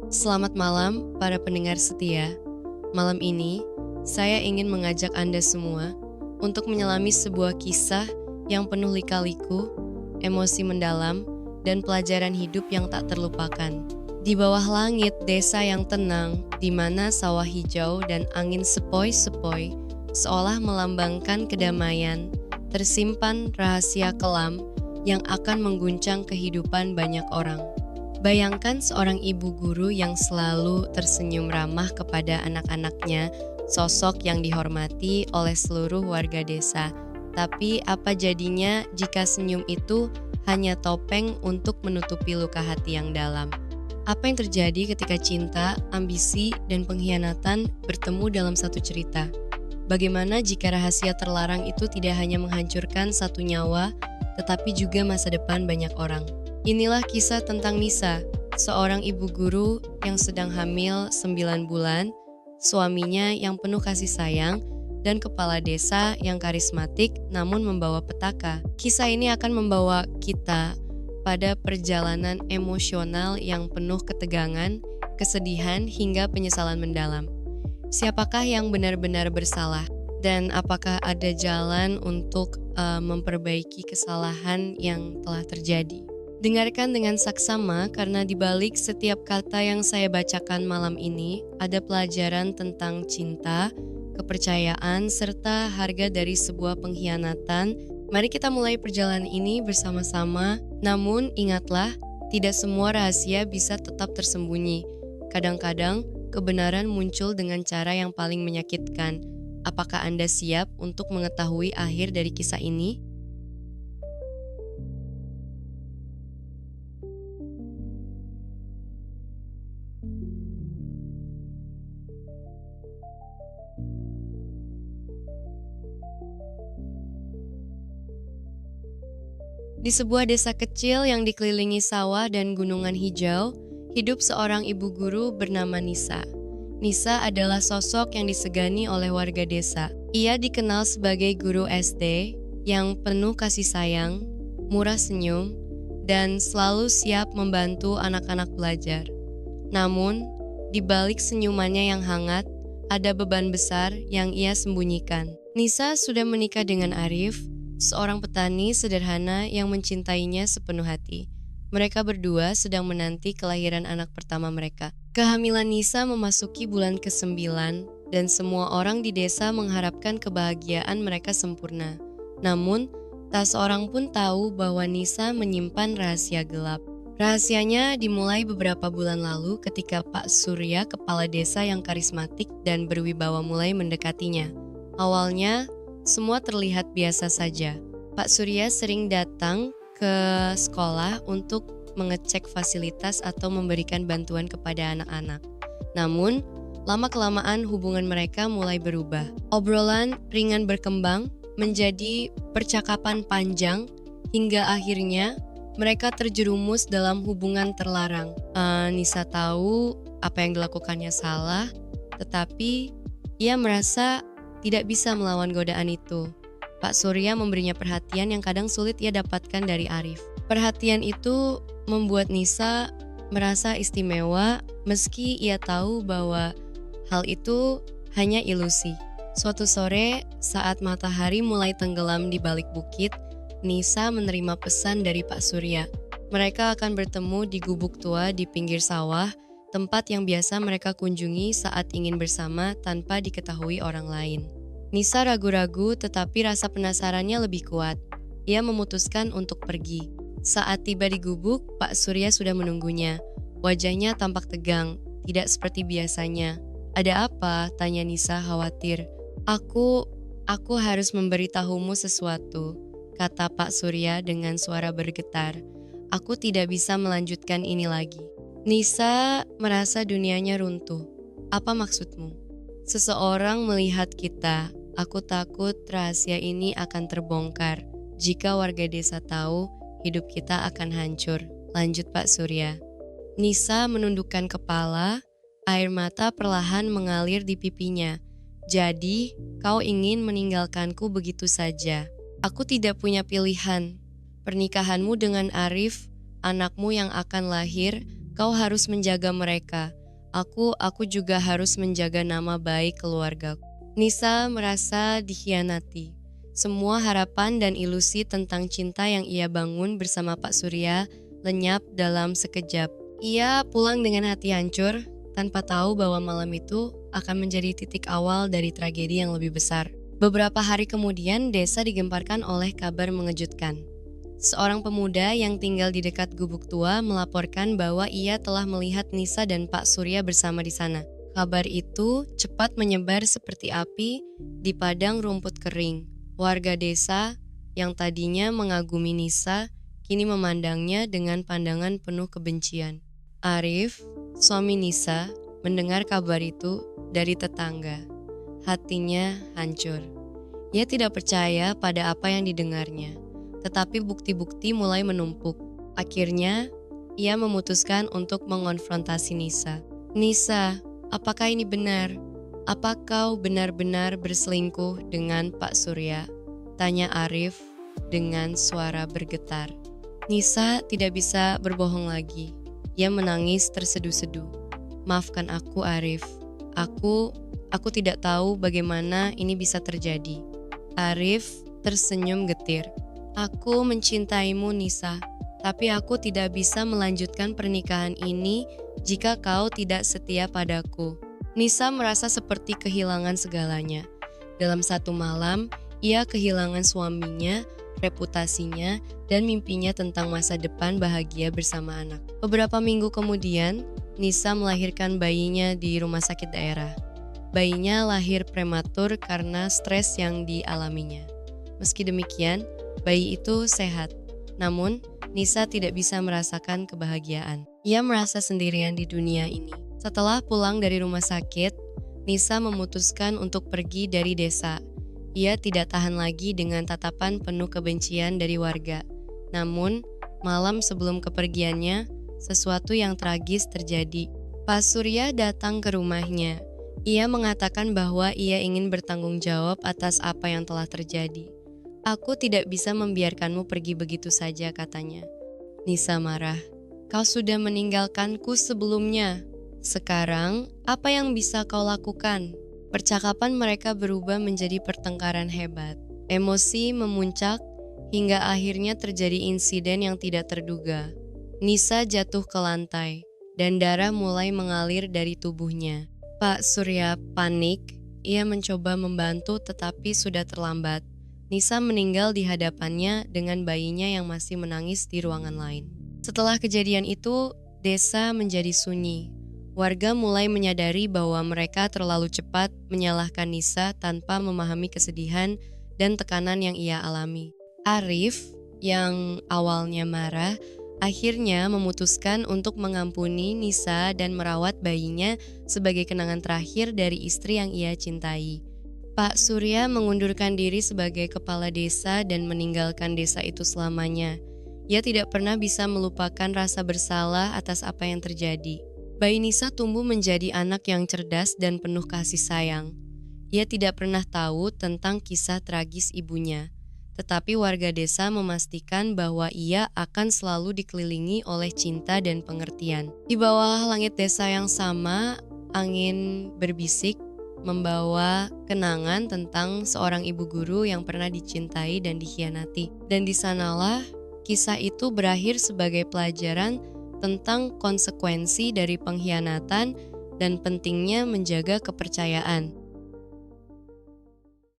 Selamat malam para pendengar setia. Malam ini, saya ingin mengajak Anda semua untuk menyelami sebuah kisah yang penuh lika-liku, emosi mendalam, dan pelajaran hidup yang tak terlupakan. Di bawah langit desa yang tenang, di mana sawah hijau dan angin sepoi-sepoi seolah melambangkan kedamaian, tersimpan rahasia kelam yang akan mengguncang kehidupan banyak orang. Bayangkan seorang ibu guru yang selalu tersenyum ramah kepada anak-anaknya, sosok yang dihormati oleh seluruh warga desa. Tapi apa jadinya jika senyum itu hanya topeng untuk menutupi luka hati yang dalam? Apa yang terjadi ketika cinta, ambisi, dan pengkhianatan bertemu dalam satu cerita? Bagaimana jika rahasia terlarang itu tidak hanya menghancurkan satu nyawa, tetapi juga masa depan banyak orang? Inilah kisah tentang Nisa, seorang ibu guru yang sedang hamil 9 bulan, suaminya yang penuh kasih sayang, dan kepala desa yang karismatik namun membawa petaka. Kisah ini akan membawa kita pada perjalanan emosional yang penuh ketegangan, kesedihan, hingga penyesalan mendalam. Siapakah yang benar-benar bersalah? Dan apakah ada jalan untuk memperbaiki kesalahan yang telah terjadi? Dengarkan dengan saksama karena di balik setiap kata yang saya bacakan malam ini ada pelajaran tentang cinta, kepercayaan, serta harga dari sebuah pengkhianatan. Mari kita mulai perjalanan ini bersama-sama. Namun ingatlah, tidak semua rahasia bisa tetap tersembunyi. Kadang-kadang kebenaran muncul dengan cara yang paling menyakitkan. Apakah Anda siap untuk mengetahui akhir dari kisah ini? Di sebuah desa kecil yang dikelilingi sawah dan gunungan hijau, hidup seorang ibu guru bernama Nisa. Nisa adalah sosok yang disegani oleh warga desa. Ia dikenal sebagai guru SD yang penuh kasih sayang, murah senyum, dan selalu siap membantu anak-anak belajar. Namun, di balik senyumannya yang hangat, ada beban besar yang ia sembunyikan. Nisa sudah menikah dengan Arif, seorang petani sederhana yang mencintainya sepenuh hati. Mereka berdua sedang menanti kelahiran anak pertama mereka. Kehamilan Nisa memasuki bulan ke-9 dan semua orang di desa mengharapkan kebahagiaan mereka sempurna. Namun, tak seorang pun tahu bahwa Nisa menyimpan rahasia gelap. Rahasianya dimulai beberapa bulan lalu ketika Pak Surya, kepala desa yang karismatik dan berwibawa, mulai mendekatinya. Awalnya, semua terlihat biasa saja. Pak Surya sering datang ke sekolah untuk mengecek fasilitas atau memberikan bantuan kepada anak-anak. Namun, lama-kelamaan hubungan mereka mulai berubah. Obrolan ringan berkembang menjadi percakapan panjang hingga akhirnya mereka terjerumus dalam hubungan terlarang. Nisa tahu apa yang dilakukannya salah, tetapi ia merasa tidak bisa melawan godaan itu. Pak Surya memberinya perhatian yang kadang sulit ia dapatkan dari Arif. Perhatian itu membuat Nisa merasa istimewa meski ia tahu bahwa hal itu hanya ilusi. Suatu sore, saat matahari mulai tenggelam di balik bukit, Nisa menerima pesan dari Pak Surya. Mereka akan bertemu di gubuk tua di pinggir sawah, tempat yang biasa mereka kunjungi saat ingin bersama tanpa diketahui orang lain. Nisa ragu-ragu, tetapi rasa penasarannya lebih kuat. Ia memutuskan untuk pergi. Saat tiba di gubuk, Pak Surya sudah menunggunya. Wajahnya tampak tegang, tidak seperti biasanya. "Ada apa?" tanya Nisa khawatir. Aku harus memberitahumu sesuatu," kata Pak Surya dengan suara bergetar. "Aku tidak bisa melanjutkan ini lagi." Nisa merasa dunianya runtuh. "Apa maksudmu?" "Seseorang melihat kita. Aku takut rahasia ini akan terbongkar. Jika warga desa tahu, hidup kita akan hancur," lanjut Pak Surya. Nisa menundukkan kepala, air mata perlahan mengalir di pipinya. "Jadi, kau ingin meninggalkanku begitu saja?" "Aku tidak punya pilihan. Pernikahanmu dengan Arif, anakmu yang akan lahir, kau harus menjaga mereka. Aku juga harus menjaga nama baik keluargaku. Nisa merasa dikhianati. Semua harapan dan ilusi tentang cinta yang ia bangun bersama Pak Surya lenyap dalam sekejap. Ia pulang dengan hati hancur, tanpa tahu bahwa malam itu akan menjadi titik awal dari tragedi yang lebih besar. Beberapa hari kemudian, desa digemparkan oleh kabar mengejutkan. Seorang pemuda yang tinggal di dekat gubuk tua melaporkan bahwa ia telah melihat Nisa dan Pak Surya bersama di sana. Kabar itu cepat menyebar seperti api di padang rumput kering. Warga desa yang tadinya mengagumi Nisa kini memandangnya dengan pandangan penuh kebencian. Arif, suami Nisa, mendengar kabar itu dari tetangga. Hatinya hancur. Ia tidak percaya pada apa yang didengarnya, tetapi bukti-bukti mulai menumpuk. Akhirnya, ia memutuskan untuk mengonfrontasi Nisa. "Nisa, apakah ini benar? Apa kau benar-benar berselingkuh dengan Pak Surya?" tanya Arif dengan suara bergetar. Nisa tidak bisa berbohong lagi. Ia menangis terseduh-seduh. "Maafkan aku, Arif. Aku tidak tahu bagaimana ini bisa terjadi." Arif tersenyum getir. "Aku mencintaimu, Nisa, tapi aku tidak bisa melanjutkan pernikahan ini jika kau tidak setia padaku." Nisa merasa seperti kehilangan segalanya. Dalam satu malam, ia kehilangan suaminya, reputasinya, dan mimpinya tentang masa depan bahagia bersama anak. Beberapa minggu kemudian, Nisa melahirkan bayinya di rumah sakit daerah. Bayinya lahir prematur karena stres yang dialaminya. Meski demikian, bayi itu sehat. Namun, Nisa tidak bisa merasakan kebahagiaan. Ia merasa sendirian di dunia ini. Setelah pulang dari rumah sakit, Nisa memutuskan untuk pergi dari desa. Ia tidak tahan lagi dengan tatapan penuh kebencian dari warga. Namun, malam sebelum kepergiannya, sesuatu yang tragis terjadi. Pak Surya datang ke rumahnya. Ia mengatakan bahwa ia ingin bertanggung jawab atas apa yang telah terjadi. "Aku tidak bisa membiarkanmu pergi begitu saja," katanya. Nisa marah. "Kau sudah meninggalkanku sebelumnya. Sekarang, apa yang bisa kau lakukan?" Percakapan mereka berubah menjadi pertengkaran hebat. Emosi memuncak hingga akhirnya terjadi insiden yang tidak terduga. Nisa jatuh ke lantai dan darah mulai mengalir dari tubuhnya. Pak Surya panik. Ia mencoba membantu tetapi sudah terlambat. Nisa meninggal di hadapannya dengan bayinya yang masih menangis di ruangan lain. Setelah kejadian itu, desa menjadi sunyi. Warga mulai menyadari bahwa mereka terlalu cepat menyalahkan Nisa tanpa memahami kesedihan dan tekanan yang ia alami. Arif, yang awalnya marah, akhirnya memutuskan untuk mengampuni Nisa dan merawat bayinya sebagai kenangan terakhir dari istri yang ia cintai. Pak Surya mengundurkan diri sebagai kepala desa dan meninggalkan desa itu selamanya. Ia tidak pernah bisa melupakan rasa bersalah atas apa yang terjadi. Bayi Nisa tumbuh menjadi anak yang cerdas dan penuh kasih sayang. Ia tidak pernah tahu tentang kisah tragis ibunya. Tetapi warga desa memastikan bahwa ia akan selalu dikelilingi oleh cinta dan pengertian. Di bawah langit desa yang sama, angin berbisik membawa kenangan tentang seorang ibu guru yang pernah dicintai dan dikhianati. Dan di sanalah kisah itu berakhir sebagai pelajaran tentang konsekuensi dari pengkhianatan dan pentingnya menjaga kepercayaan.